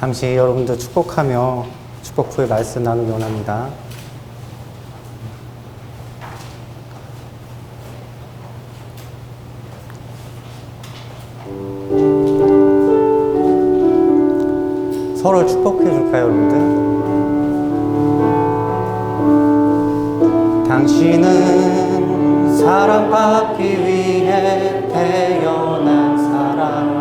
잠시 여러분들 축복하며 축복 후에 말씀 나누기 원합니다. 서로를 축복해 줄까요, 여러분들? 당신은 사랑받기 위해 태어난 사람.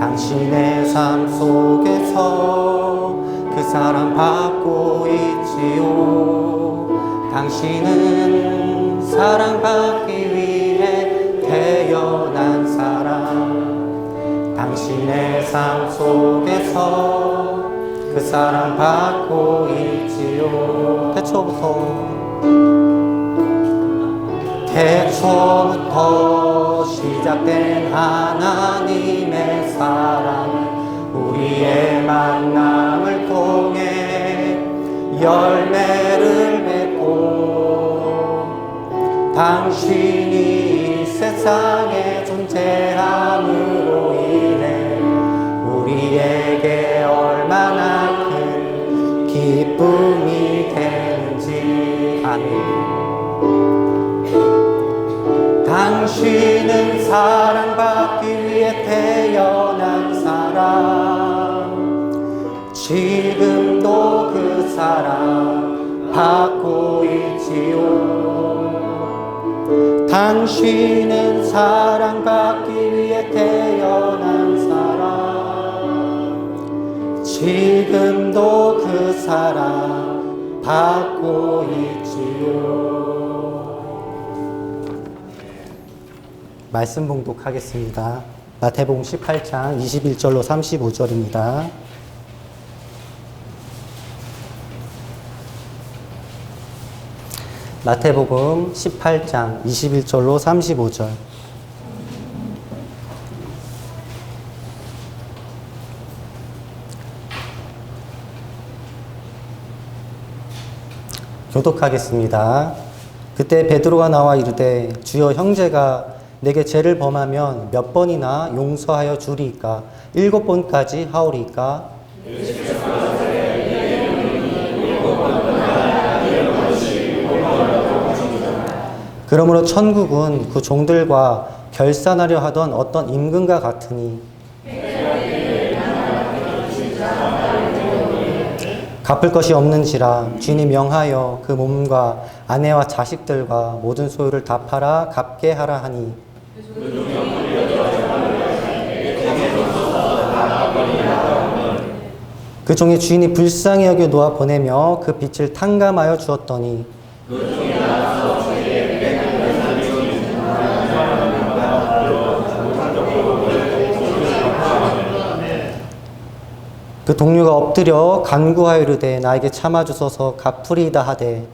당신의 삶 속에서 그 사랑받고 있지요. 당신은 사랑받기 위해 태어난 사람. 당신의 삶 속에서 그 사랑받고 있지요. 태초부터 시작된 하나님의 사랑은 우리의 만남을 통해 열매를 맺고 당신이 이 세상에 존재함으로 인해 우리에게 얼마나 큰 기쁨이 되는지. 아멘. 당신은 사랑받기 위해 태어난 사람. 지금도 그 사랑 받고 있지요. 당신은 사랑받기 위해 태어난 사람. 지금도 그 사랑 받고 있지요. 말씀 봉독하겠습니다. 마태복음 18장 21절로 35절입니다. 마태복음 18장 21절로 35절. 교독하겠습니다. 그때 베드로가 나와 이르되 주여, 형제가 내게 죄를 범하면 몇 번이나 용서하여 주리이까? 7번까지 하오리이까? 그러므로 천국은 그 종들과 결산하려 하던 어떤 임금과 같으니 갚을 것이 없는지라 주인이 명하여 그 몸과 아내와 자식들과 모든 소유를 다 팔아 갚게 하라 하니, 그 종의 주인이 불쌍히 여겨 놓아 보내며 그 빚을 탕감하여 주었더니 그 동료가 엎드려 간구하여 이르되 나에게 참아주소서 갚으리이다 하되,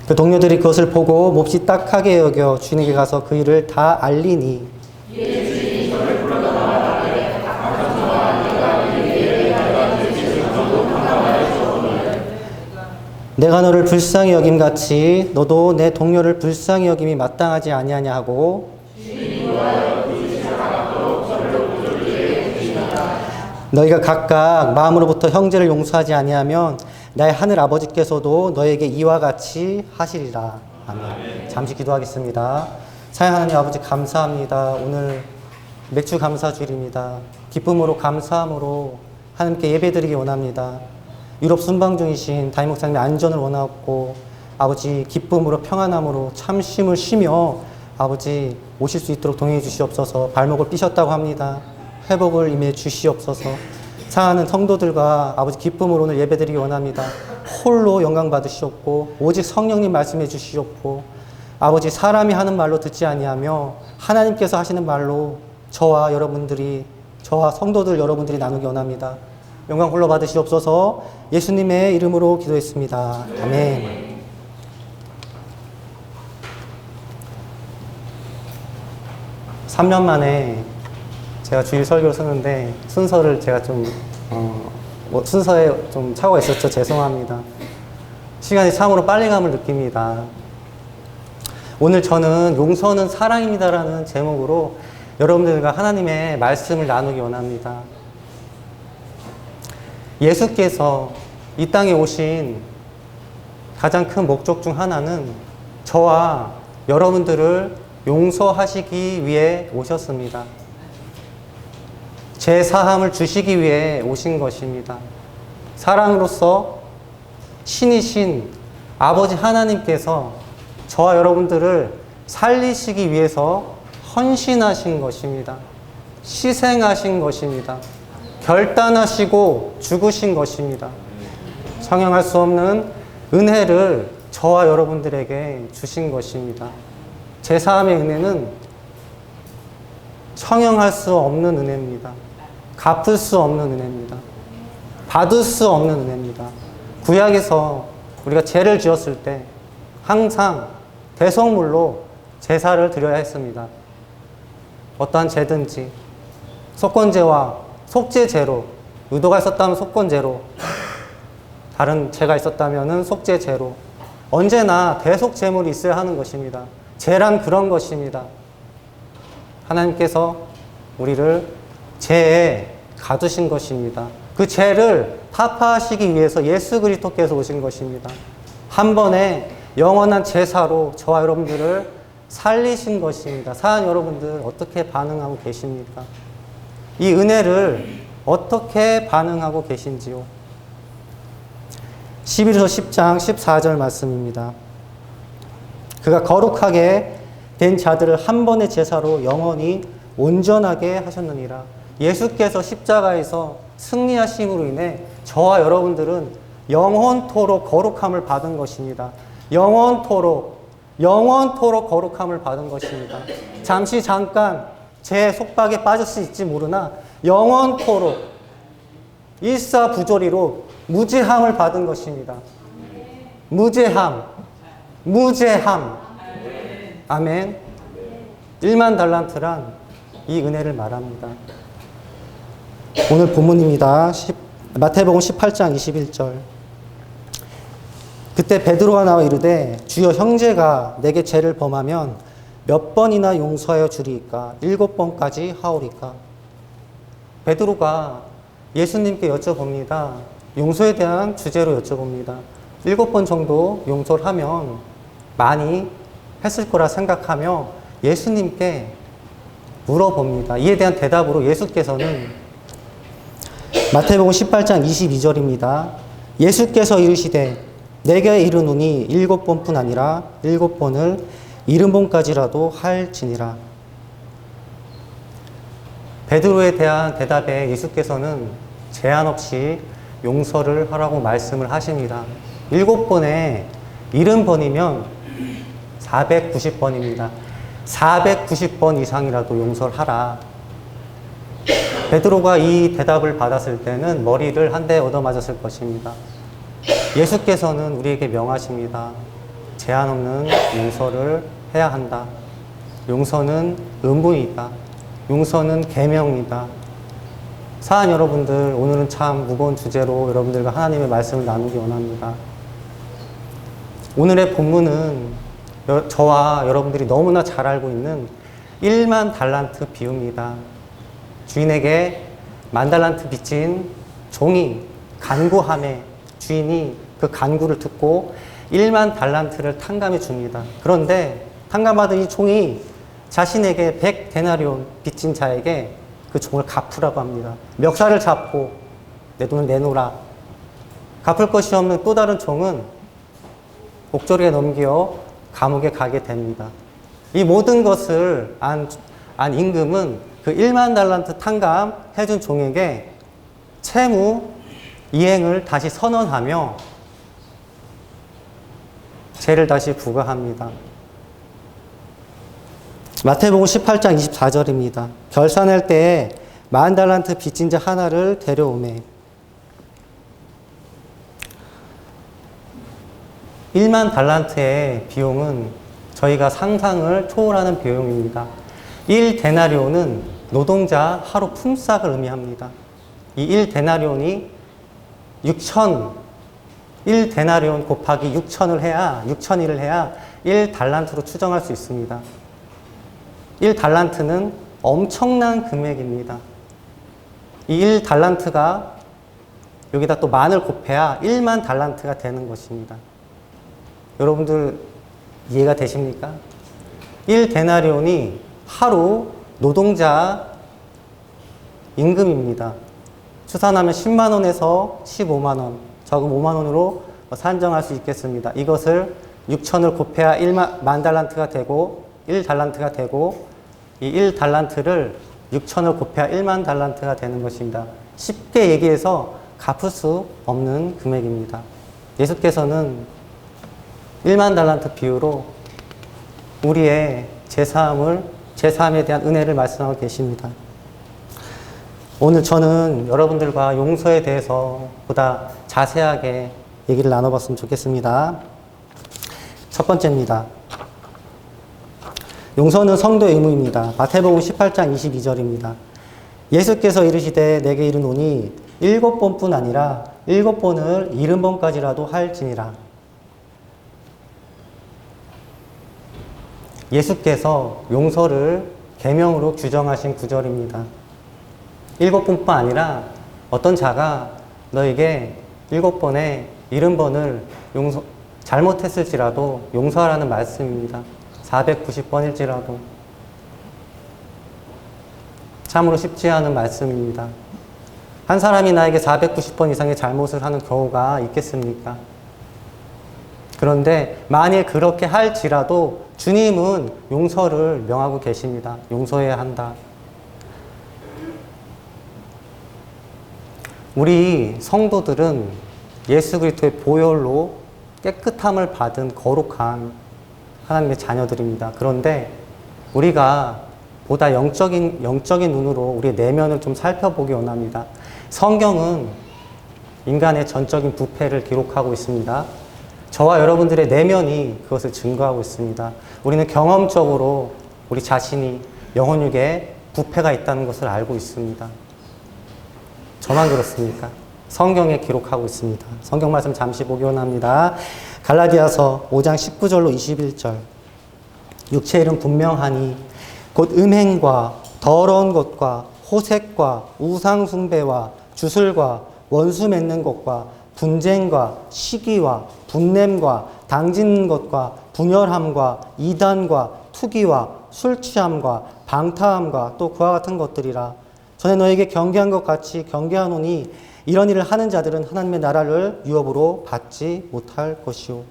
그 동료들이 그것을 보고 몹시 딱하게 여겨 주인에게 가서 그 일을 다 알리니, 내가 너를 불쌍히 여김같이 너도 내 동료를 불쌍히 여김이 마땅하지 아니하냐 하고, 너희가 각각 마음으로부터 형제를 용서하지 아니하면 나의 하늘 아버지께서도 너에게 이와 같이 하시리라. 아멘. 잠시 기도하겠습니다. 사랑 하나님 아버지, 감사합니다. 오늘 맥주 감사주일입니다. 기쁨으로 감사함으로 하나님께 예배드리기 원합니다. 유럽 순방 중이신 담임 목사님의 안전을 원하고, 아버지 기쁨으로 평안함으로 참심을 쉬며 아버지 오실 수 있도록 동행해 주시옵소서. 발목을 삐셨다고 합니다. 회복을 임해 주시옵소서. 사랑하는 성도들과 아버지 기쁨으로 오늘 예배드리기 원합니다. 홀로 영광 받으시옵고 오직 성령님 말씀해 주시옵고, 아버지 사람이 하는 말로 듣지 아니하며 하나님께서 하시는 말로 저와 성도들 여러분들이 나누기 원합니다. 영광 홀로 받으시옵소서. 예수님의 이름으로 기도했습니다. 아멘. 삼 년 만에 제가 주일 설교를 쓰는데 순서를 제가 순서에 좀 착오가 있었죠. 죄송합니다. 시간이 참으로 빨리 감을 느낍니다. 오늘 저는 용서는 사랑입니다라는 제목으로 여러분들과 하나님의 말씀을 나누기 원합니다. 예수께서 이 땅에 오신 가장 큰 목적 중 하나는 저와 여러분들을 용서하시기 위해 오셨습니다. 제 사함을 주시기 위해 오신 것입니다. 사랑으로서 신이신 아버지 하나님께서 저와 여러분들을 살리시기 위해서 헌신하신 것입니다. 희생하신 것입니다. 결단하시고 죽으신 것입니다. 성형할 수 없는 은혜를 저와 여러분들에게 주신 것입니다. 제사함의 은혜는 청영할 수 없는 은혜입니다. 갚을 수 없는 은혜입니다. 받을 수 없는 은혜입니다. 구약에서 우리가 죄를 지었을 때 항상 대속물로 제사를 드려야 했습니다. 어떠한 죄든지 속건제와 속죄제로, 의도가 있었다면 속건제로, 다른 죄가 있었다면 속죄제로, 언제나 대속제물이 있어야 하는 것입니다. 죄란 그런 것입니다. 하나님께서 우리를 죄에 가두신 것입니다. 그 죄를 타파하시기 위해서 예수 그리스도께서 오신 것입니다. 한 번에 영원한 제사로 저와 여러분들을 살리신 것입니다. 사랑 여러분들 어떻게 반응하고 계십니까? 이 은혜를 어떻게 반응하고 계신지요? 11서 10장 14절 말씀입니다. 그가 거룩하게 된 자들을 한 번의 제사로 영원히 온전하게 하셨느니라. 예수께서 십자가에서 승리하심으로 인해 저와 여러분들은 영원토록 거룩함을 받은 것입니다. 영원토록 거룩함을 받은 것입니다. 잠깐 제 속박에 빠질 수 있지 모르나 영원토록 일사부조리로 무죄함을 받은 것입니다. 무죄함. 아멘. 1만 달란트란 이 은혜를 말합니다. 오늘 본문입니다. 마태복음 18장 21절. 그때 베드로가 나와 이르되 주여 형제가 내게 죄를 범하면 몇 번이나 용서하여 주리이까? 7번까지 하오리까? 베드로가 예수님께 여쭤봅니다. 용서에 대한 주제로 여쭤봅니다. 7번 정도 용서를 하면 많이 했을 거라 생각하며 예수님께 물어봅니다. 이에 대한 대답으로 예수께서는 마태복음 18장 22절입니다. 예수께서 이르시되 내게 이르노니 7번뿐 아니라 7번을 70번까지라도 할지니라. 베드로에 대한 대답에 예수께서는 제한 없이 용서를 하라고 말씀을 하십니다. 7번에 70번이면 490번입니다. 490번 이상이라도 용서를 하라. 베드로가 이 대답을 받았을 때는 머리를 한 대 얻어맞았을 것입니다. 예수께서는 우리에게 명하십니다. 제한 없는 용서를 해야 한다. 용서는 의무이다. 용서는 계명이다. 사랑 여러분들, 오늘은 참 무거운 주제로 여러분들과 하나님의 말씀을 나누기 원합니다. 오늘의 본문은 저와 여러분들이 너무나 잘 알고 있는 1만 달란트 비유입니다. 주인에게 10,000달란트 빚진 종이 간구함에 주인이 그 간구를 듣고 1만 달란트를 탕감해 줍니다. 그런데 탕감받은 이 종이 자신에게 100데나리온 빚진 자에게 그 종을 갚으라고 합니다. 멱살을 잡고 내 돈을 내놓으라. 갚을 것이 없는 또 다른 종은 옥졸이에 넘겨 감옥에 가게 됩니다. 이 모든 것을 안 임금은 그 1만 달란트 탕감해준 종에게 채무 이행을 다시 선언하며 죄를 다시 부과합니다. 마태복음 18장 24절입니다. 결산할 때에 10,000달란트 빚진 자 하나를 데려오매 1만 달란트의 비용은 저희가 상상을 초월하는 비용입니다. 1데나리온은 노동자 하루 품삯을 의미합니다. 이 1데나리온이 1데나리온 곱하기 6,000을 해야 6,000일을 해야 1달란트로 추정할 수 있습니다. 1달란트는 엄청난 금액입니다. 이 1달란트가 여기다 또 만을 곱해야 1만 달란트가 되는 것입니다. 여러분들 이해가 되십니까? 1데나리온이 하루 노동자 임금입니다. 추산하면 10만 원에서 15만 원, 적금 5만 원으로 산정할 수 있겠습니다. 이것을 6천을 곱해야 1만 달란트가 되고 1달란트가 되고 이 1달란트를 6천을 곱해야 1만 달란트가 되는 것입니다. 쉽게 얘기해서 갚을 수 없는 금액입니다. 예수께서는 1만 달란트 비유로 우리의 제사함에 대한 은혜를 말씀하고 계십니다. 오늘 저는 여러분들과 용서에 대해서 보다 자세하게 얘기를 나눠봤으면 좋겠습니다. 첫 번째입니다. 용서는 성도의 의무입니다. 마태복음 18장 22절입니다. 예수께서 이르시되 내게 이르노니 7번뿐 아니라 7번을 70번까지라도 할지니라. 예수께서 용서를 계명으로 규정하신 구절입니다. 7번뿐 아니라 어떤 자가 너에게 7번에 70번을 잘못했을지라도 용서하라는 말씀입니다. 490번일지라도 참으로 쉽지 않은 말씀입니다. 한 사람이 나에게 490번 이상의 잘못을 하는 경우가 있겠습니까? 그런데 만일 그렇게 할지라도 주님은 용서를 명하고 계십니다. 용서해야 한다. 우리 성도들은 예수 그리스도의 보혈로 깨끗함을 받은 거룩한 하나님의 자녀들입니다. 그런데 우리가 보다 영적인 눈으로 우리의 내면을 좀 살펴보기 원합니다. 성경은 인간의 전적인 부패를 기록하고 있습니다. 저와 여러분들의 내면이 그것을 증거하고 있습니다. 우리는 경험적으로 우리 자신이 영혼육에 부패가 있다는 것을 알고 있습니다. 저만 그렇습니까? 성경에 기록하고 있습니다. 성경 말씀 잠시 보기 원합니다. 갈라디아서 5장 19절로 21절. 육체의 일은 분명하니 곧 음행과 더러운 것과 호색과 우상 숭배와 주술과 원수 맺는 것과 분쟁과 시기와 분냄과 당짓는 것과 분열함과 이단과 투기와 술 취함과 방탕함과 또 그와 같은 것들이라. 전에 너에게 경계한 것 같이 경계하노니 이런 일을 하는 자들은 하나님의 나라를 유업으로 받지 못할 것이오.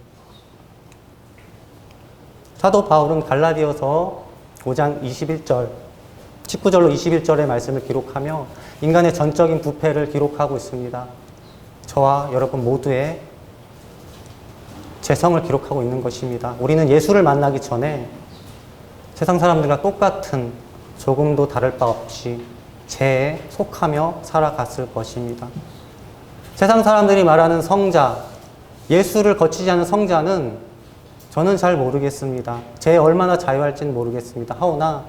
사도 바울은 갈라디아서 5장 21절, 19절로 21절의 말씀을 기록하며 인간의 전적인 부패를 기록하고 있습니다. 저와 여러분 모두의 죄성을 기록하고 있는 것입니다. 우리는 예수를 만나기 전에 세상 사람들과 똑같은 조금도 다를 바 없이 죄에 속하며 살아갔을 것입니다. 세상 사람들이 말하는 성자, 예수를 거치지 않은 성자는 저는 잘 모르겠습니다. 죄에 얼마나 자유할지는 모르겠습니다. 하오나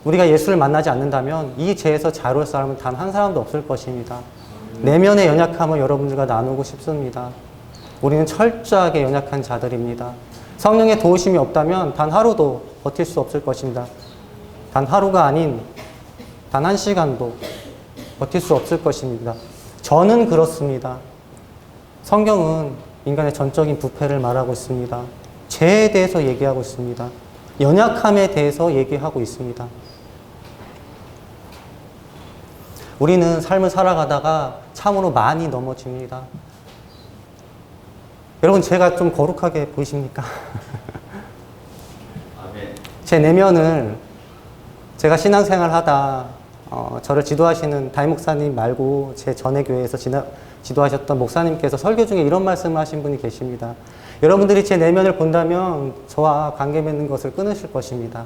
우리가 예수를 만나지 않는다면 이 죄에서 자유할 사람은 단 한 사람도 없을 것입니다. 내면의 연약함을 여러분들과 나누고 싶습니다. 우리는 철저하게 연약한 자들입니다. 성령의 도우심이 없다면 단 하루도 버틸 수 없을 것입니다. 단 하루가 아닌 단 한 시간도 버틸 수 없을 것입니다. 저는 그렇습니다. 성경은 인간의 전적인 부패를 말하고 있습니다. 죄에 대해서 얘기하고 있습니다. 연약함에 대해서 얘기하고 있습니다. 우리는 삶을 살아가다가 참으로 많이 넘어집니다. 여러분, 제가 좀 거룩하게 보이십니까? 제 내면을 제가 신앙생활 하다 저를 지도하시는 담임 목사님 말고 제 전에 교회에서 지도하셨던 목사님께서 설교 중에 이런 말씀을 하신 분이 계십니다. 여러분들이 제 내면을 본다면 저와 관계 맺는 것을 끊으실 것입니다.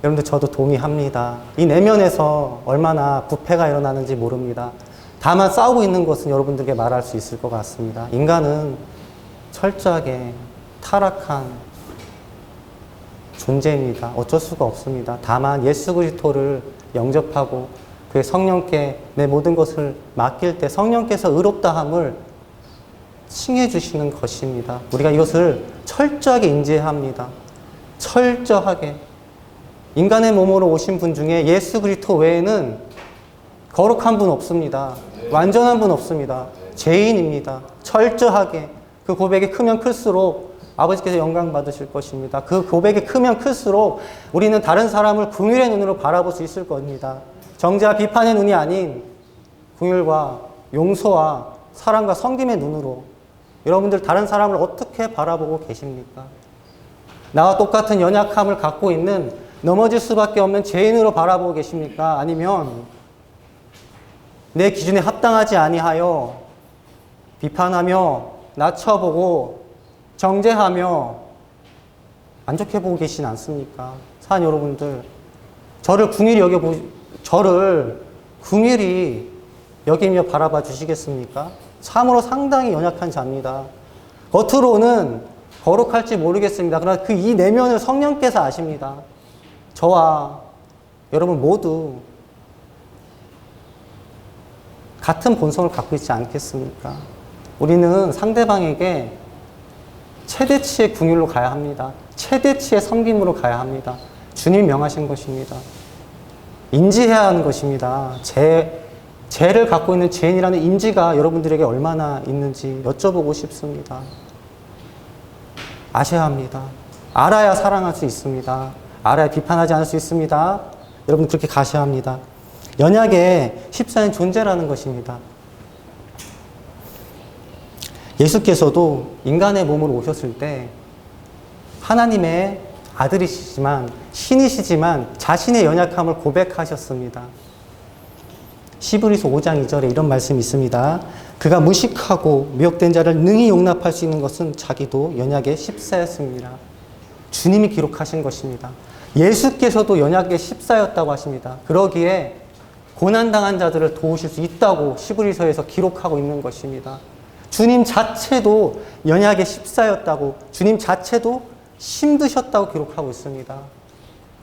여러분들 저도 동의합니다. 이 내면에서 얼마나 부패가 일어나는지 모릅니다. 다만 싸우고 있는 것은 여러분들에게 말할 수 있을 것 같습니다. 인간은 철저하게 타락한 존재입니다. 어쩔 수가 없습니다. 다만 예수 그리스도를 영접하고 그의 성령께 내 모든 것을 맡길 때 성령께서 의롭다함을 칭해 주시는 것입니다. 우리가 이것을 철저하게 인지해야 합니다. 철저하게. 인간의 몸으로 오신 분 중에 예수 그리스도 외에는 거룩한 분 없습니다. 완전한 분 없습니다. 죄인입니다. 철저하게 그 고백이 크면 클수록 아버지께서 영광 받으실 것입니다. 그 고백이 크면 클수록 우리는 다른 사람을 긍휼의 눈으로 바라볼 수 있을 겁니다. 정죄와 비판의 눈이 아닌 긍휼과 용서와 사랑과 섬김의 눈으로 여러분들 다른 사람을 어떻게 바라보고 계십니까? 나와 똑같은 연약함을 갖고 있는 넘어질 수밖에 없는 죄인으로 바라보고 계십니까? 아니면 내 기준에 합당하지 아니하여 비판하며 낮춰보고 정죄하며 안 좋게 보고 계시진 않습니까? 사랑하는 여러분들, 저를 긍휼히 여기며 바라봐 주시겠습니까? 참으로 상당히 연약한 자입니다. 겉으로는 거룩할지 모르겠습니다. 그러나 그 이 내면을 성령께서 아십니다. 저와 여러분 모두 같은 본성을 갖고 있지 않겠습니까? 우리는 상대방에게 최대치의 긍휼로 가야 합니다. 최대치의 섬김으로 가야 합니다. 주님 명하신 것입니다. 인지해야 하는 것입니다. 죄를 갖고 있는 죄인이라는 인지가 여러분들에게 얼마나 있는지 여쭤보고 싶습니다. 아셔야 합니다. 알아야 사랑할 수 있습니다. 알아야 비판하지 않을 수 있습니다. 여러분 그렇게 가셔야 합니다. 연약의 십사인 존재라는 것입니다. 예수께서도 인간의 몸으로 오셨을 때 하나님의 아들이시지만 신이시지만 자신의 연약함을 고백하셨습니다. 시브리서 5장 2절에 이런 말씀이 있습니다. 그가 무식하고 미혹된 자를 능히 용납할 수 있는 것은 자기도 연약의 십사였습니다. 주님이 기록하신 것입니다. 예수께서도 연약의 십사였다고 하십니다. 그러기에 고난당한 자들을 도우실 수 있다고 시브리서에서 기록하고 있는 것입니다. 주님 자체도 연약의 십사였다고, 주님 자체도 힘드셨다고 기록하고 있습니다.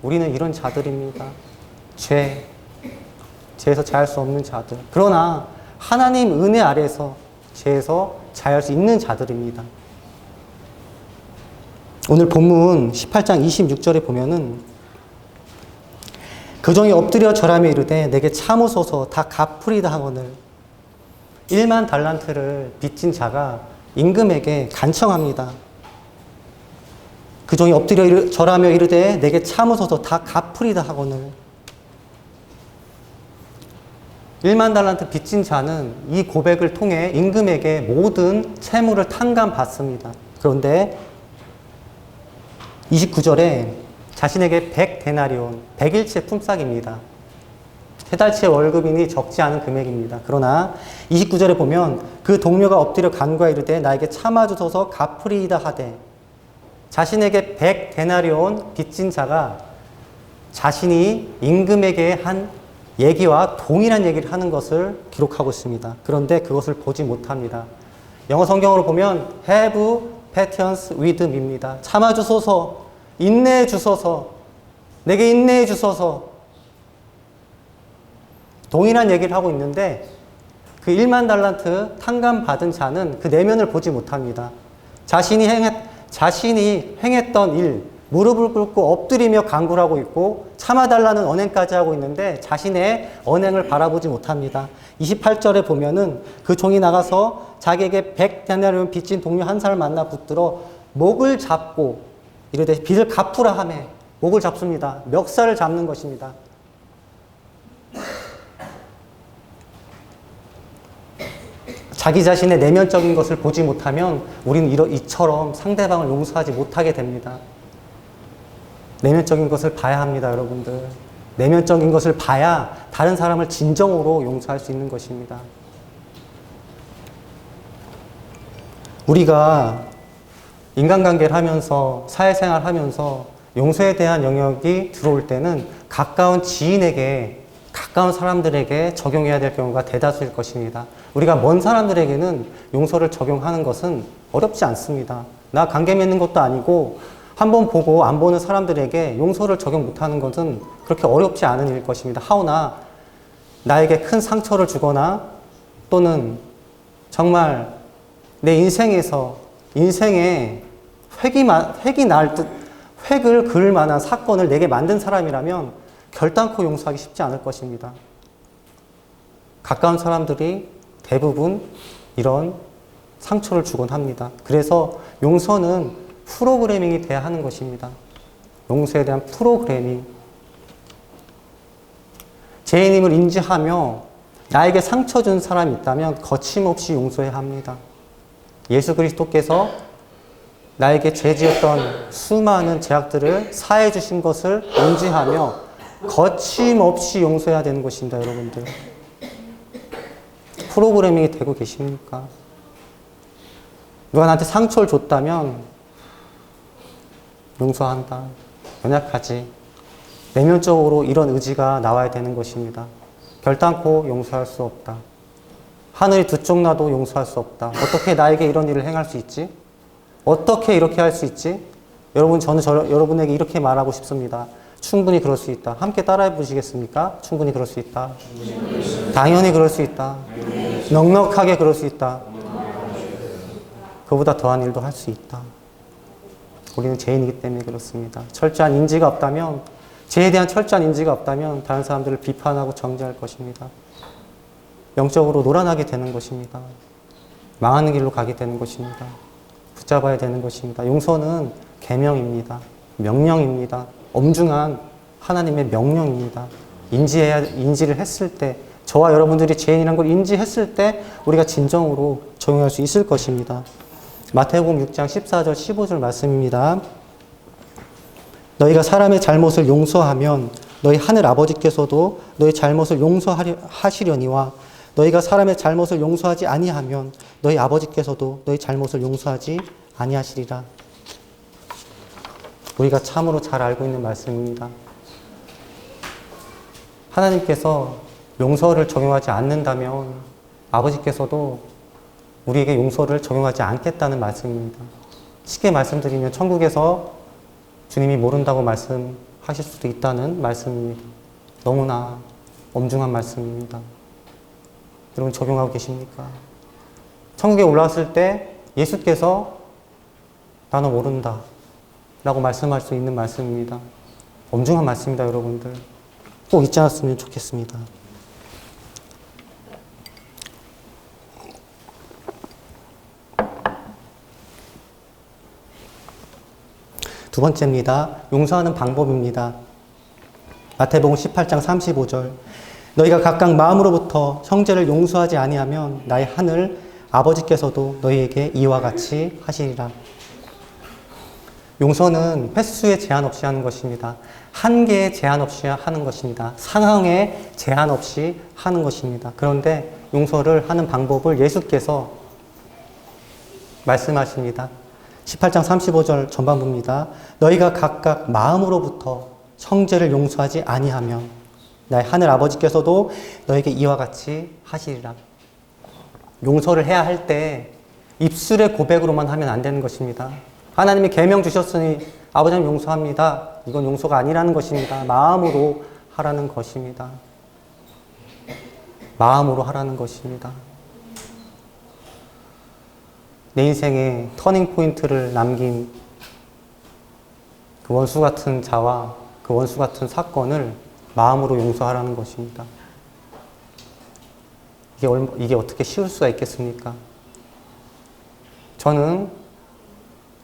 우리는 이런 자들입니다. 죄에서 자유할 수 없는 자들. 그러나 하나님 은혜 아래에서 죄에서 자유할 수 있는 자들입니다. 오늘 본문 18장 26절에 보면은 그 종이 엎드려 절하며 이르되 내게 참으소서 다 갚으리다 하거늘 1만 달란트를 빚진 자가 임금에게 간청합니다. 그 종이 엎드려 절하며 이르되 내게 참으소서 다 갚으리다 하거늘 1만 달란트 빚진 자는 이 고백을 통해 임금에게 모든 채무를 탕감받습니다. 그런데 29절에 자신에게 100데나리온, 100일치 품삯입니다. 3달치의 월급이니 적지 않은 금액입니다. 그러나 29절에 보면 그 동료가 엎드려 간구하여 이르되 나에게 참아주소서 갚으리이다 하되 자신에게 100데나리온 빚진 자가 자신이 임금에게 한 얘기와 동일한 얘기를 하는 것을 기록하고 있습니다. 그런데 그것을 보지 못합니다. 영어 성경으로 보면 have patience with me입니다. 참아주소서, 인내해 주소서, 내게 인내해 주소서. 동일한 얘기를 하고 있는데 그 1만 달란트 탕감받은 자는 그 내면을 보지 못합니다. 자신이 행했던 일, 무릎을 꿇고 엎드리며 간구를 하고 있고 참아달라는 언행까지 하고 있는데 자신의 언행을 바라보지 못합니다. 28절에 보면은 그 종이 나가서 자기에게 100데나리온 빚진 동료 한 사람을 만나 붙들어 목을 잡고 이르되 빚을 갚으라 하며 목을 잡습니다. 멱살을 잡는 것입니다. 자기 자신의 내면적인 것을 보지 못하면 우리는 이처럼 상대방을 용서하지 못하게 됩니다. 내면적인 것을 봐야 합니다, 여러분들. 내면적인 것을 봐야 다른 사람을 진정으로 용서할 수 있는 것입니다. 우리가 인간관계를 하면서, 사회생활을 하면서 용서에 대한 영역이 들어올 때는 가까운 지인에게, 가까운 사람들에게 적용해야 될 경우가 대다수일 것입니다. 우리가 먼 사람들에게는 용서를 적용하는 것은 어렵지 않습니다. 나 관계 맺는 것도 아니고 한 번 보고 안 보는 사람들에게 용서를 적용 못하는 것은 그렇게 어렵지 않은 일일 것입니다. 하오나 나에게 큰 상처를 주거나 또는 정말 내 인생에 획이 날 듯 획을 그을 만한 사건을 내게 만든 사람이라면 결단코 용서하기 쉽지 않을 것입니다. 가까운 사람들이 대부분 이런 상처를 주곤 합니다. 그래서 용서는 프로그래밍이 돼야 하는 것입니다. 용서에 대한 프로그래밍. 죄인임을 인지하며 나에게 상처 준 사람이 있다면 거침없이 용서해야 합니다. 예수 그리스도께서 나에게 죄 지었던 수많은 죄악들을 사해 주신 것을 인지하며 거침없이 용서해야 되는 것입니다, 여러분들. 프로그래밍이 되고 계십니까? 누가 나한테 상처를 줬다면 용서한다. 연약하지. 내면적으로 이런 의지가 나와야 되는 것입니다. 결단코 용서할 수 없다. 하늘이 두 쪽 나도 용서할 수 없다. 어떻게 나에게 이런 일을 행할 수 있지? 어떻게 이렇게 할 수 있지? 여러분, 저는 여러분에게 이렇게 말하고 싶습니다. 충분히 그럴 수 있다. 함께 따라해 보시겠습니까? 충분히 그럴 수 있다. 당연히 그럴 수 있다. 넉넉하게 그럴 수 있다. 그보다 더한 일도 할 수 있다. 우리는 죄인이기 때문에 그렇습니다. 철저한 인지가 없다면, 죄에 대한 철저한 인지가 없다면 다른 사람들을 비판하고 정죄할 것입니다. 영적으로 노란하게 되는 것입니다. 망하는 길로 가게 되는 것입니다. 붙잡아야 되는 것입니다. 용서는 계명입니다. 명령입니다. 엄중한 하나님의 명령입니다. 인지를 했을 때, 저와 여러분들이 죄인이라는 걸 인지했을 때 우리가 진정으로 적용할 수 있을 것입니다. 마태복음 6장 14절 15절 말씀입니다. 너희가 사람의 잘못을 용서하면 너희 하늘 아버지께서도 너희 잘못을 용서하시려니와 너희가 사람의 잘못을 용서하지 아니하면 너희 아버지께서도 너희 잘못을 용서하지 아니하시리라. 우리가 참으로 잘 알고 있는 말씀입니다. 하나님께서 용서를 적용하지 않는다면 아버지께서도 우리에게 용서를 적용하지 않겠다는 말씀입니다. 쉽게 말씀드리면 천국에서 주님이 모른다고 말씀하실 수도 있다는 말씀입니다. 너무나 엄중한 말씀입니다. 여러분 적용하고 계십니까? 천국에 올라왔을 때 예수께서 나는 모른다 라고 말씀할 수 있는 말씀입니다. 엄중한 말씀입니다, 여러분들. 꼭 잊지 않았으면 좋겠습니다. 두 번째입니다. 용서하는 방법입니다. 마태복음 18장 35절. 너희가 각각 마음으로부터 형제를 용서하지 아니하면 나의 하늘 아버지께서도 너희에게 이와 같이 하시리라. 용서는 횟수에 제한 없이 하는 것입니다. 한계에 제한 없이 하는 것입니다. 상황에 제한 없이 하는 것입니다. 그런데 용서를 하는 방법을 예수께서 말씀하십니다. 18장 35절 전반부입니다. 너희가 각각 마음으로부터 형제를 용서하지 아니하면 나의 하늘 아버지께서도 너에게 이와 같이 하시리라. 용서를 해야 할 때 입술의 고백으로만 하면 안 되는 것입니다. 하나님이 계명 주셨으니 아버지님 용서합니다. 이건 용서가 아니라는 것입니다. 마음으로 하라는 것입니다. 마음으로 하라는 것입니다. 내 인생에 터닝 포인트를 남긴 그 원수 같은 자와 그 원수 같은 사건을 마음으로 용서하라는 것입니다. 이게 어떻게 쉬울 수가 있겠습니까? 저는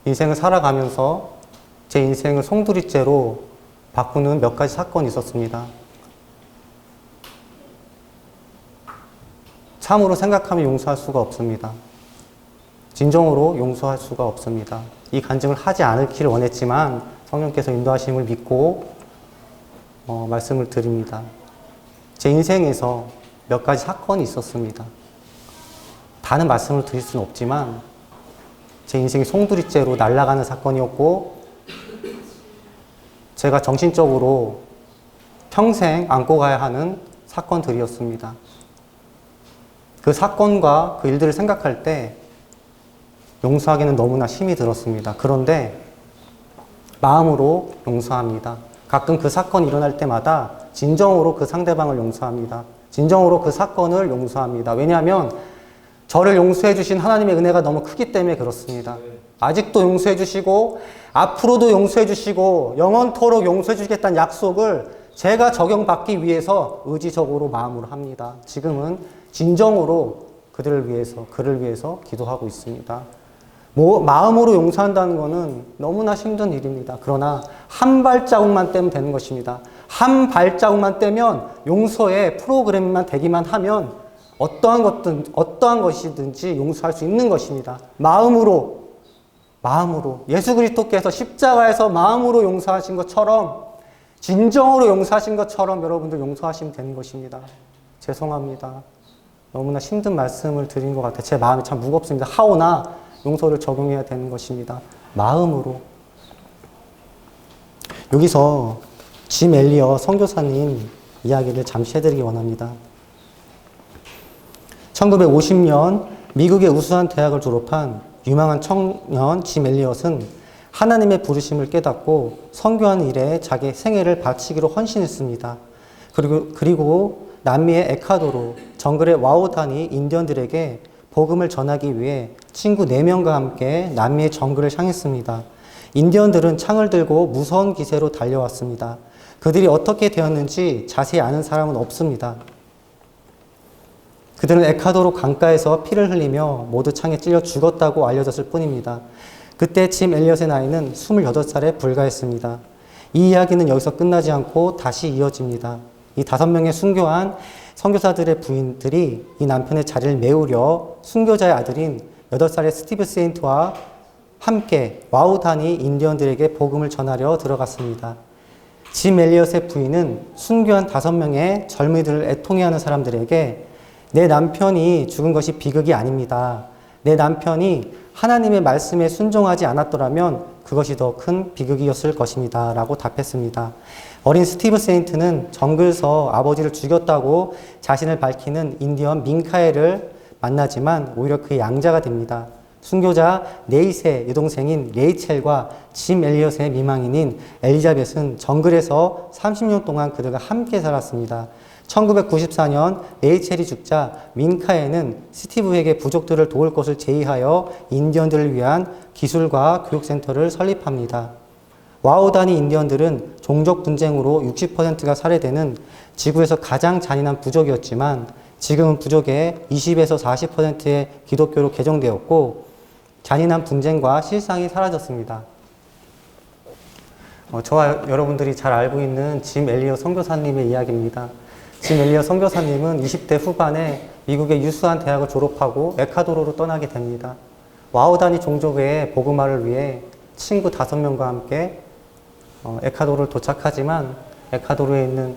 인생을 살아가면서 제 인생을 송두리째로 바꾸는 몇 가지 사건이 있었습니다. 참으로 생각하면 용서할 수가 없습니다. 진정으로 용서할 수가 없습니다. 이 간증을 하지 않기를 원했지만 성령께서 인도하심을 믿고 말씀을 드립니다. 제 인생에서 몇 가지 사건이 있었습니다. 다는 말씀을 드릴 수는 없지만 제 인생이 송두리째로 날아가는 사건이었고 제가 정신적으로 평생 안고 가야 하는 사건들이었습니다. 그 사건과 그 일들을 생각할 때 용서하기는 너무나 힘이 들었습니다. 그런데 마음으로 용서합니다. 가끔 그 사건이 일어날 때마다 진정으로 그 상대방을 용서합니다. 진정으로 그 사건을 용서합니다. 왜냐하면 저를 용서해 주신 하나님의 은혜가 너무 크기 때문에 그렇습니다. 아직도 용서해 주시고 앞으로도 용서해 주시고 영원토록 용서해 주시겠다는 약속을 제가 적용받기 위해서 의지적으로 마음으로 합니다. 지금은 진정으로 그를 위해서 기도하고 있습니다. 마음으로 용서한다는 것은 너무나 힘든 일입니다. 그러나 한 발자국만 떼면 되는 것입니다. 한 발자국만 떼면 용서의 프로그램만 되기만 하면 어떠한 것이든지 용서할 수 있는 것입니다. 마음으로 예수 그리스도께서 십자가에서 마음으로 용서하신 것처럼 진정으로 용서하신 것처럼 여러분들 용서하시면 되는 것입니다. 죄송합니다. 너무나 힘든 말씀을 드린 것 같아요. 제 마음이 참 무겁습니다. 하오나 용서를 적용해야 되는 것입니다. 마음으로. 여기서 짐 엘리어 선교사님 이야기를 잠시 해드리기 원합니다. 1950년 미국의 우수한 대학을 졸업한 유망한 청년 짐 엘리엇은 하나님의 부르심을 깨닫고 선교하는 일에 자기의 생애를 바치기로 헌신했습니다. 그리고 남미의 에콰도르 정글의 와우다니 인디언들에게 복음을 전하기 위해 친구 4명과 함께 남미의 정글을 향했습니다. 인디언들은 창을 들고 무서운 기세로 달려왔습니다. 그들이 어떻게 되었는지 자세히 아는 사람은 없습니다. 그들은 에콰도르 강가에서 피를 흘리며 모두 창에 찔려 죽었다고 알려졌을 뿐입니다. 그때 짐 엘리엇의 나이는 28살에 불과했습니다. 이 이야기는 여기서 끝나지 않고 다시 이어집니다. 이 5명의 순교한 선교사들의 부인들이 이 남편의 자리를 메우려 순교자의 아들인 8살의 스티브 세인트와 함께 와우다니 인디언들에게 복음을 전하려 들어갔습니다. 짐 엘리엇의 부인은 순교한 5명의 젊은이들을 애통해하는 사람들에게 내 남편이 죽은 것이 비극이 아닙니다. 내 남편이 하나님의 말씀에 순종하지 않았더라면 그것이 더 큰 비극이었을 것입니다. 라고 답했습니다. 어린 스티브 세인트는 정글에서 아버지를 죽였다고 자신을 밝히는 인디언 민카엘을 만나지만 오히려 그의 양자가 됩니다. 순교자 네이스의 여동생인 레이첼과 짐 엘리엇의 미망인인 엘리자벳은 정글에서 30년 동안 그들과 함께 살았습니다. 1994년 레이첼이 죽자 민카에는 스티브에게 부족들을 도울 것을 제의하여 인디언들을 위한 기술과 교육센터를 설립합니다. 와우다니 인디언들은 종족 분쟁으로 60%가 살해되는 지구에서 가장 잔인한 부족이었지만 지금은 부족의 20에서 40%의 기독교로 개종되었고 잔인한 분쟁과 실상이 사라졌습니다. 저와 여러분들이 잘 알고 있는 짐 엘리엇 선교사님의 이야기입니다. 짐 엘리엇 선교사님은 20대 후반에 미국의 유수한 대학을 졸업하고 에콰도르로 떠나게 됩니다. 와우다니 종족의 복음화를 위해 친구 5명과 함께 에콰도르를 도착하지만 에콰도르에 있는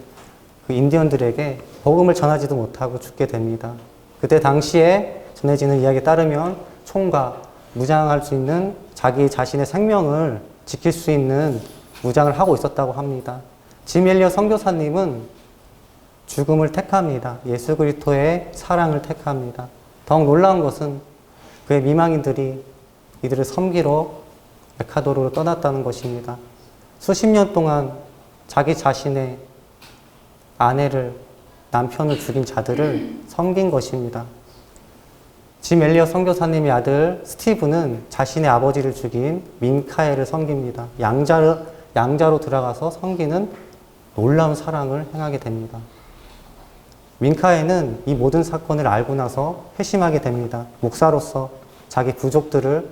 그 인디언들에게 복음을 전하지도 못하고 죽게 됩니다. 그때 당시에 전해지는 이야기에 따르면 총과 무장할 수 있는 자기 자신의 생명을 지킬 수 있는 무장을 하고 있었다고 합니다. 짐 엘리엇 선교사님은 죽음을 택합니다. 예수 그리스도의 사랑을 택합니다. 더욱 놀라운 것은 그의 미망인들이 이들을 섬기러 에콰도르로 떠났다는 것입니다. 수십 년 동안 자기 자신의 아내를, 남편을 죽인 자들을 섬긴 것입니다. 짐 엘리엇 선교사님의 아들 스티브는 자신의 아버지를 죽인 민카엘을 섬깁니다. 양자로 들어가서 섬기는 놀라운 사랑을 행하게 됩니다. 민카엘은 이 모든 사건을 알고 나서 회심하게 됩니다. 목사로서 자기 부족들을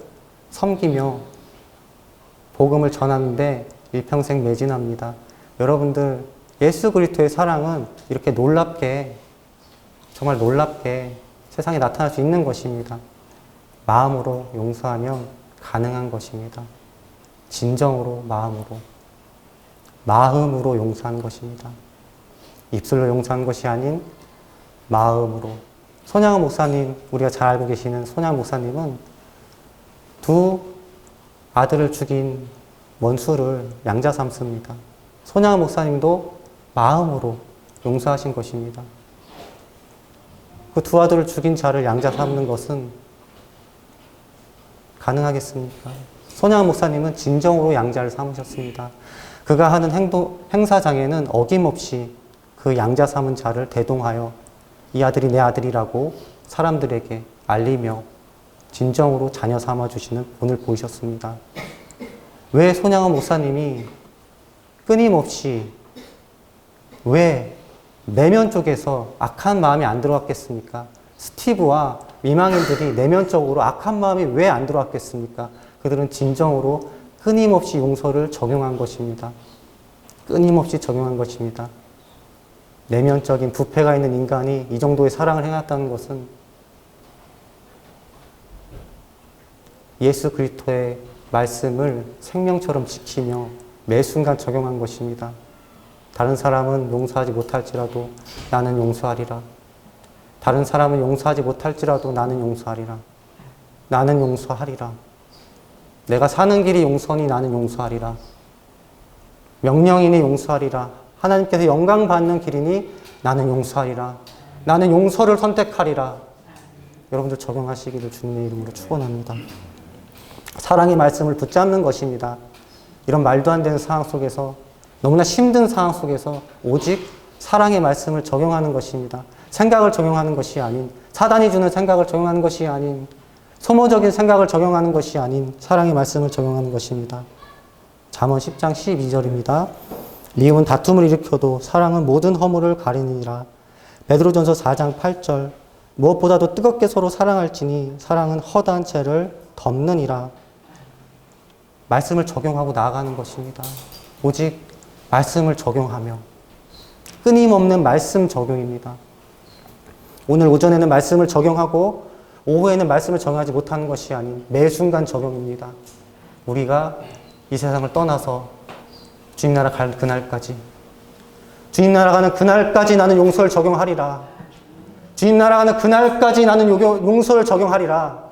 섬기며 복음을 전하는데 일평생 매진합니다. 여러분들, 예수 그리스도의 사랑은 이렇게 놀랍게, 정말 놀랍게 세상에 나타날 수 있는 것입니다. 마음으로 용서하면 가능한 것입니다. 진정으로, 마음으로 용서하는 것입니다. 입술로 용서하는 것이 아닌 마음으로. 손양호 목사님, 우리가 잘 알고 계시는 손양호 목사님은 2 아들을 죽인 원수를 양자 삼습니다. 손양호 목사님도 마음으로 용서하신 것입니다. 그 2 아들을 죽인 자를 양자 삼는 것은 가능하겠습니까? 손양호 목사님은 진정으로 양자를 삼으셨습니다. 그가 하는 행사장에는 어김없이 그 양자 삼은 자를 대동하여 이 아들이 내 아들이라고 사람들에게 알리며 진정으로 자녀 삼아주시는 본을 보이셨습니다. 왜 손양원 목사님이 끊임없이 왜 내면 쪽에서 악한 마음이 안 들어왔겠습니까? 스티브와 미망인들이 내면적으로 악한 마음이 왜 안 들어왔겠습니까? 그들은 진정으로 끊임없이 용서를 적용한 것입니다. 끊임없이 적용한 것입니다. 내면적인 부패가 있는 인간이 이 정도의 사랑을 해놨다는 것은 예수 그리스도의 말씀을 생명처럼 지키며 매 순간 적용한 것입니다. 다른 사람은 용서하지 못할지라도 나는 용서하리라. 다른 사람은 용서하지 못할지라도 나는 용서하리라. 나는 용서하리라. 내가 사는 길이 용서니 나는 용서하리라. 명령이니 용서하리라. 하나님께서 영광 받는 길이니 나는 용서하리라. 나는 용서를 선택하리라. 여러분들 적용하시기를 주님의 이름으로 축원합니다. 사랑의 말씀을 붙잡는 것입니다. 이런 말도 안 되는 상황 속에서, 너무나 힘든 상황 속에서 오직 사랑의 말씀을 적용하는 것입니다. 생각을 적용하는 것이 아닌, 사단이 주는 생각을 적용하는 것이 아닌, 소모적인 생각을 적용하는 것이 아닌 사랑의 말씀을 적용하는 것입니다. 잠언 10장 12절입니다. 미움은 다툼을 일으켜도 사랑은 모든 허물을 가리느니라. 베드로전서 4장 8절. 무엇보다도 뜨겁게 서로 사랑할지니 사랑은 허다한 죄를 덮느니라. 말씀을 적용하고 나아가는 것입니다. 오직 말씀을 적용하며 끊임없는 말씀 적용입니다. 오늘 오전에는 말씀을 적용하고 오후에는 말씀을 적용하지 못하는 것이 아닌 매 순간 적용입니다. 우리가 이 세상을 떠나서 주님 나라 갈 그날까지, 주님 나라 가는 그날까지 나는 용서를 적용하리라. 주님 나라 가는 그날까지 나는 용서를 적용하리라.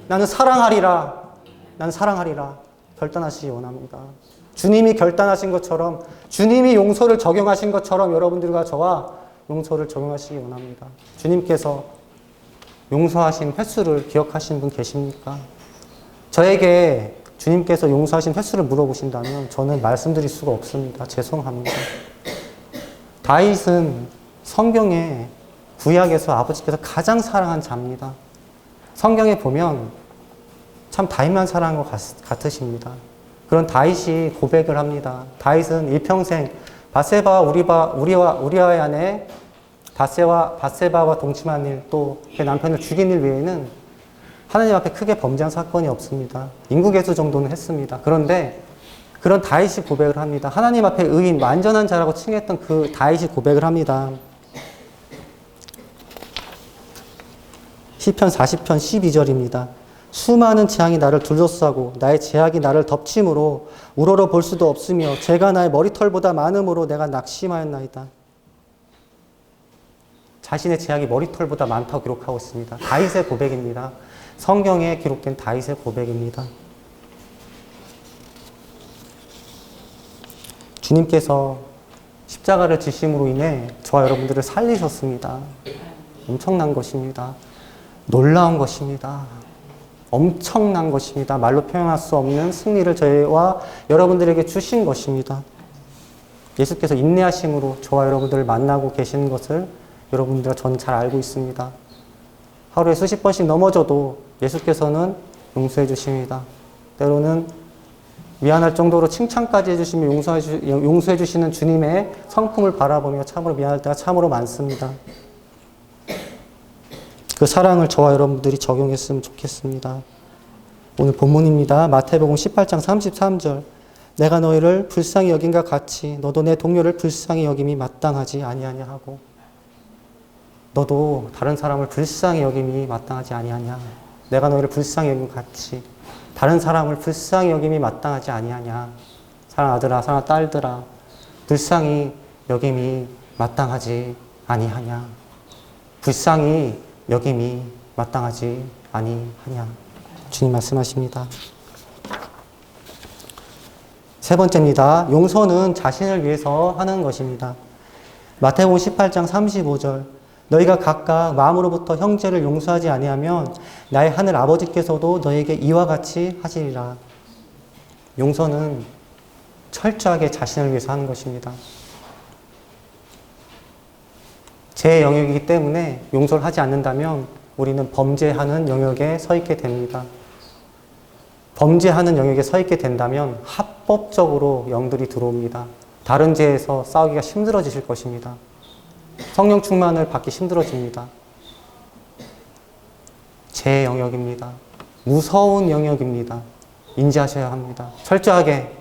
나는 사랑하리라. 나는 사랑하리라. 결단하시기 원합니다. 주님이 결단하신 것처럼, 주님이 용서를 적용하신 것처럼 여러분들과 저와 용서를 적용하시기 원합니다. 주님께서 용서하신 횟수를 기억하시는 분 계십니까? 저에게 주님께서 용서하신 횟수를 물어보신다면 저는 말씀드릴 수가 없습니다. 죄송합니다. 다윗은 성경에 구약에서 아버지께서 가장 사랑한 자입니다. 성경에 보면 참 다윗만 사랑한 것 같으십니다. 그런 다윗이 고백을 합니다. 다윗은 일평생 바세바와 우리아의 아내 바세바와 동침한 일, 또 그 남편을 죽인 일 외에는 하나님 앞에 크게 범죄한 사건이 없습니다. 인구개수 정도는 했습니다. 그런데 그런 다윗이 고백을 합니다. 하나님 앞에 의인, 완전한 자라고 칭했던 그 다윗이 고백을 합니다. 시편 40편 12절입니다. 수많은 재앙이 나를 둘러싸고 나의 제약이 나를 덮침으로 우러러 볼 수도 없으며 죄가 나의 머리털보다 많음으로 내가 낙심하였나이다. 자신의 제약이 머리털보다 많다고 기록하고 있습니다. 다윗의 고백입니다. 성경에 기록된 다윗의 고백입니다. 주님께서 십자가를 지심으로 인해 저와 여러분들을 살리셨습니다. 엄청난 것입니다. 놀라운 것입니다. 엄청난 것입니다. 말로 표현할 수 없는 승리를 저희와 여러분들에게 주신 것입니다. 예수께서 인내하심으로 저와 여러분들을 만나고 계시는 것을 여러분들과 저는 잘 알고 있습니다. 하루에 수십 번씩 넘어져도 예수께서는 용서해 주십니다. 때로는 미안할 정도로 칭찬까지 해주시며 용서해 주시는 주님의 성품을 바라보며 참으로 미안할 때가 참으로 많습니다. 그 사랑을 저와 여러분들이 적용했으면 좋겠습니다. 오늘 본문입니다. 마태복음 18장 33절. 내가 너희를 불쌍히 여긴과 같이 너도 내 동료를 불쌍히 여김이 마땅하지 아니하냐 하고, 너도 다른 사람을 불쌍히 여김이 마땅하지 아니하냐. 내가 너희를 불쌍히 여김과 같이 다른 사람을 불쌍히 여김이 마땅하지 아니하냐. 사랑하는 아들아, 사랑하는 딸들아, 불쌍히 여김이 마땅하지 아니하냐. 불쌍히 여김이 마땅하지 아니하냐. 주님 말씀하십니다. 세 번째입니다. 용서는 자신을 위해서 하는 것입니다. 마태복음 18장 35절. 너희가 각각 마음으로부터 형제를 용서하지 아니하면 나의 하늘 아버지께서도 너희에게 이와 같이 하시리라. 용서는 철저하게 자신을 위해서 하는 것입니다. 제 영역이기 때문에 용서를 하지 않는다면 우리는 범죄하는 영역에 서 있게 됩니다. 범죄하는 영역에 서 있게 된다면 합법적으로 영들이 들어옵니다. 다른 죄에서 싸우기가 힘들어지실 것입니다. 성령 충만을 받기 힘들어집니다. 제 영역입니다. 무서운 영역입니다. 인지하셔야 합니다. 철저하게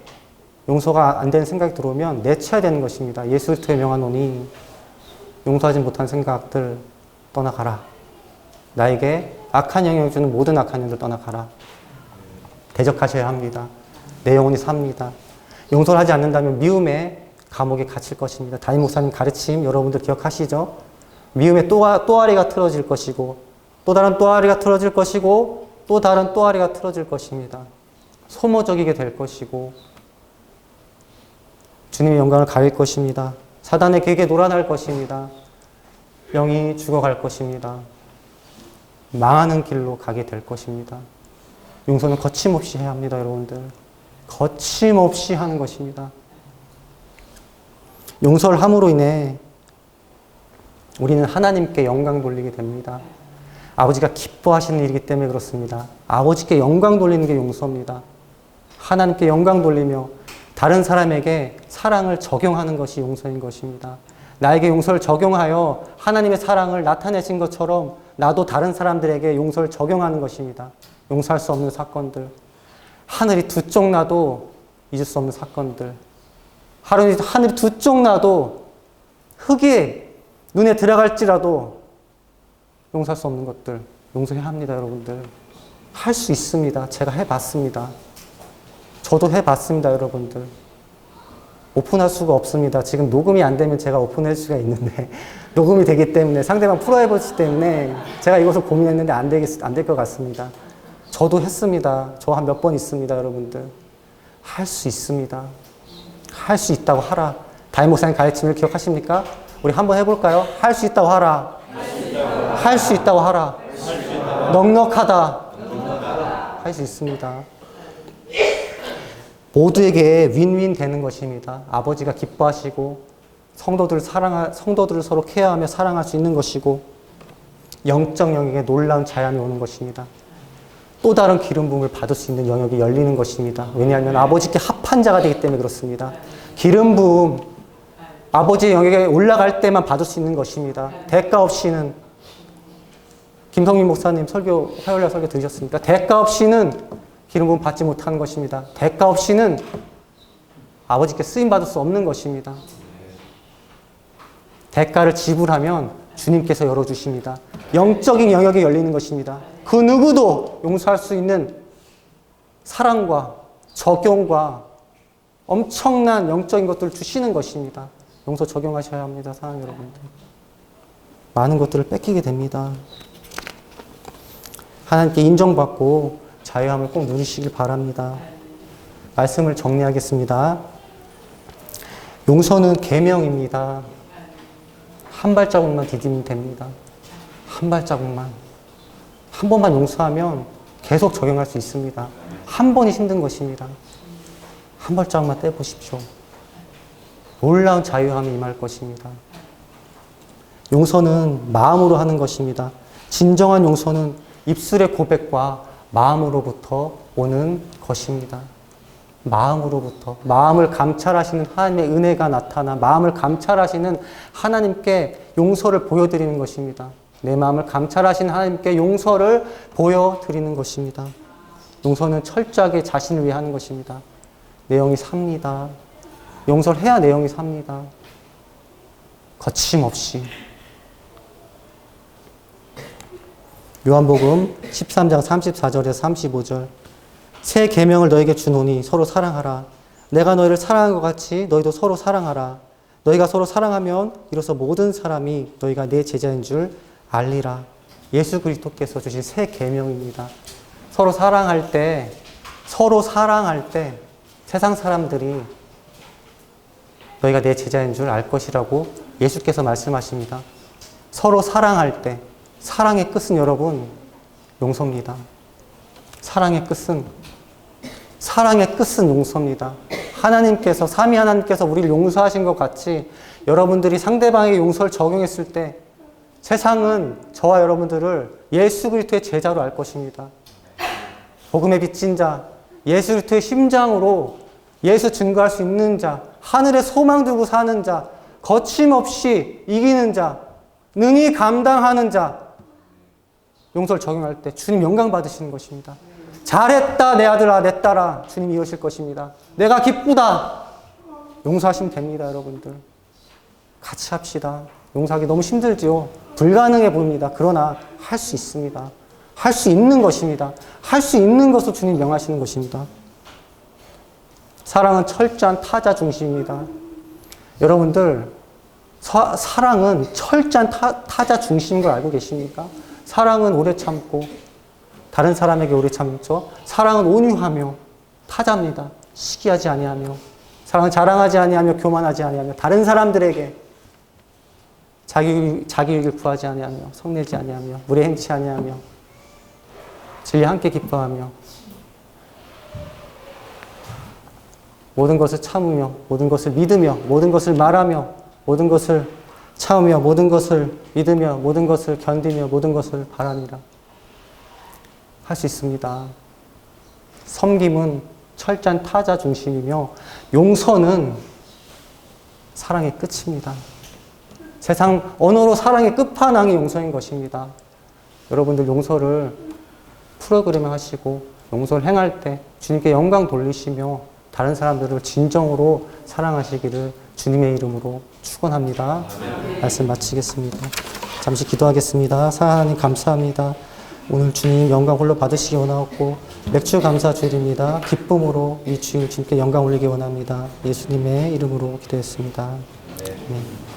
용서가 안 되는 생각이 들어오면 내쳐야 되는 것입니다. 예수 그리스도의 명하노니 용서하지 못한 생각들 떠나가라. 나에게 악한 영향을 주는 모든 악한 영들 떠나가라. 대적하셔야 합니다. 내 영혼이 삽니다. 용서를 하지 않는다면 미움의 감옥에 갇힐 것입니다. 담임 목사님 가르침 여러분들 기억하시죠? 미움의 또아리가 틀어질 것이고 또 다른 또아리가 틀어질 것이고 또 다른 또아리가 틀어질 것입니다. 소모적이게 될 것이고 주님의 영광을 가릴 것입니다. 사단의 계획에 놀아날 것입니다. 영이 죽어갈 것입니다. 망하는 길로 가게 될 것입니다. 용서는 거침없이 해야 합니다, 여러분들. 거침없이 하는 것입니다. 용서를 함으로 인해 우리는 하나님께 영광 돌리게 됩니다. 아버지가 기뻐하시는 일이기 때문에 그렇습니다. 아버지께 영광 돌리는 게 용서입니다. 하나님께 영광 돌리며 다른 사람에게 사랑을 적용하는 것이 용서인 것입니다. 나에게 용서를 적용하여 하나님의 사랑을 나타내신 것처럼 나도 다른 사람들에게 용서를 적용하는 것입니다. 용서할 수 없는 사건들, 하늘이 두 쪽 나도 잊을 수 없는 사건들, 하늘이 두 쪽 나도 흙이 눈에 들어갈지라도 용서할 수 없는 것들 용서해야 합니다, 여러분들. 할 수 있습니다. 제가 해봤습니다. 저도 해봤습니다, 여러분들. 오픈할 수가 없습니다. 지금 녹음이 안 되면 제가 오픈할 수가 있는데 녹음이 되기 때문에 상대방 프라이버시 때문에 제가 이것을 고민했는데 안 될 것 같습니다. 저도 했습니다. 저 한 몇 번 있습니다, 여러분들. 할 수 있습니다. 할 수 있다고 하라. 담임 목사님 가르침을 기억하십니까? 우리 한번 해볼까요? 할 수 있다고 하라. 할 수 있다고 하라. 넉넉하다. 할 수 있습니다. 모두에게 윈윈 되는 것입니다. 아버지가 기뻐하시고 성도들을 서로 케어하며 사랑할 수 있는 것이고 영적 영역에 놀라운 자연이 오는 것입니다. 또 다른 기름 부음을 받을 수 있는 영역이 열리는 것입니다. 왜냐하면 아버지께 합한 자가 되기 때문에 그렇습니다. 기름 부음, 아버지의 영역에 올라갈 때만 받을 수 있는 것입니다. 대가 없이는, 김성민 목사님 화요일날 설교 들으셨습니까? 대가 없이는 기름 부음 받지 못하는 것입니다. 대가 없이는 아버지께 쓰임받을 수 없는 것입니다. 대가를 지불하면 주님께서 열어주십니다. 영적인 영역이 열리는 것입니다. 그 누구도 용서할 수 있는 사랑과 적용과 엄청난 영적인 것들을 주시는 것입니다. 용서 적용하셔야 합니다, 사랑하는 여러분들. 많은 것들을 뺏기게 됩니다. 하나님께 인정받고 자유함을 꼭 누리시길 바랍니다. 말씀을 정리하겠습니다. 용서는 계명입니다. 한 발자국만 디디면 됩니다. 한 발자국만. 한 번만 용서하면 계속 적용할 수 있습니다. 한 번이 힘든 것입니다. 한 발자국만 떼보십시오. 놀라운 자유함이 임할 것입니다. 용서는 마음으로 하는 것입니다. 진정한 용서는 입술의 고백과 마음으로부터 오는 것입니다. 마음으로부터. 마음을 감찰하시는 하나님의 은혜가 나타나 마음을 감찰하시는 하나님께 용서를 보여드리는 것입니다. 내 마음을 감찰하시는 하나님께 용서를 보여드리는 것입니다. 용서는 철저하게 자신을 위해 하는 것입니다. 내 영이 삽니다. 용서를 해야 내 영이 삽니다. 거침없이. 요한복음 13장 34절에서 35절. 새 계명을 너에게 주노니 서로 사랑하라. 내가 너희를 사랑한 것 같이 너희도 서로 사랑하라. 너희가 서로 사랑하면 이로써 모든 사람이 너희가 내 제자인 줄 알리라. 예수 그리스도께서 주신 새 계명입니다. 서로 사랑할 때 세상 사람들이 너희가 내 제자인 줄 알 것이라고 예수께서 말씀하십니다. 서로 사랑할 때 사랑의 끝은 여러분 용서입니다. 사랑의 끝은 용서입니다. 하나님께서 삼위 하나님께서 우리를 용서하신 것 같이 여러분들이 상대방에게 용서를 적용했을 때 세상은 저와 여러분들을 예수 그리스도의 제자로 알 것입니다. 복음의 빚진 자, 예수 그리스도의 심장으로 예수 증거할 수 있는 자, 하늘에 소망 두고 사는 자, 거침없이 이기는 자, 능히 감당하는 자, 용서를 적용할 때 주님 영광 받으시는 것입니다. 잘했다 내 아들아 내 딸아, 주님 이러실 것입니다. 내가 기쁘다, 용서하시면 됩니다. 여러분들 같이 합시다. 용서하기 너무 힘들지요. 불가능해 보입니다. 그러나 할 수 있습니다. 할 수 있는 것입니다. 할 수 있는 것을 주님 명하시는 것입니다. 사랑은 철저한 타자 중심입니다. 여러분들 사랑은 철저한 타자 중심인 걸 알고 계십니까? 사랑은 오래 참고 다른 사람에게 오래 참죠. 사랑은 온유하며 타자입니다. 시기하지 아니하며, 사랑은 자랑하지 아니하며 교만하지 아니하며, 다른 사람들에게 자기 유익을 구하지 아니하며, 성내지 아니하며, 물에 행치 아니하며, 진리와 함께 기뻐하며, 모든 것을 참으며, 모든 것을 믿으며, 모든 것을 말하며, 모든 것을 참으며, 모든 것을 믿으며, 모든 것을 견디며, 모든 것을 바라니라. 할 수 있습니다. 섬김은 철저한 타자 중심이며, 용서는 사랑의 끝입니다. 세상 언어로 사랑의 끝판왕이 용서인 것입니다. 여러분들 용서를 프로그램에 하시고 용서를 행할 때 주님께 영광 돌리시며 다른 사람들을 진정으로 사랑하시기를 주님의 이름으로 축원합니다. 말씀 마치겠습니다. 잠시 기도하겠습니다. 하나님 감사합니다. 오늘 주님 영광 홀로 받으시기 원하고 맥주 감사 드립니다. 기쁨으로 이 주일 주님께 영광 올리기 원합니다. 예수님의 이름으로 기도했습니다. 네.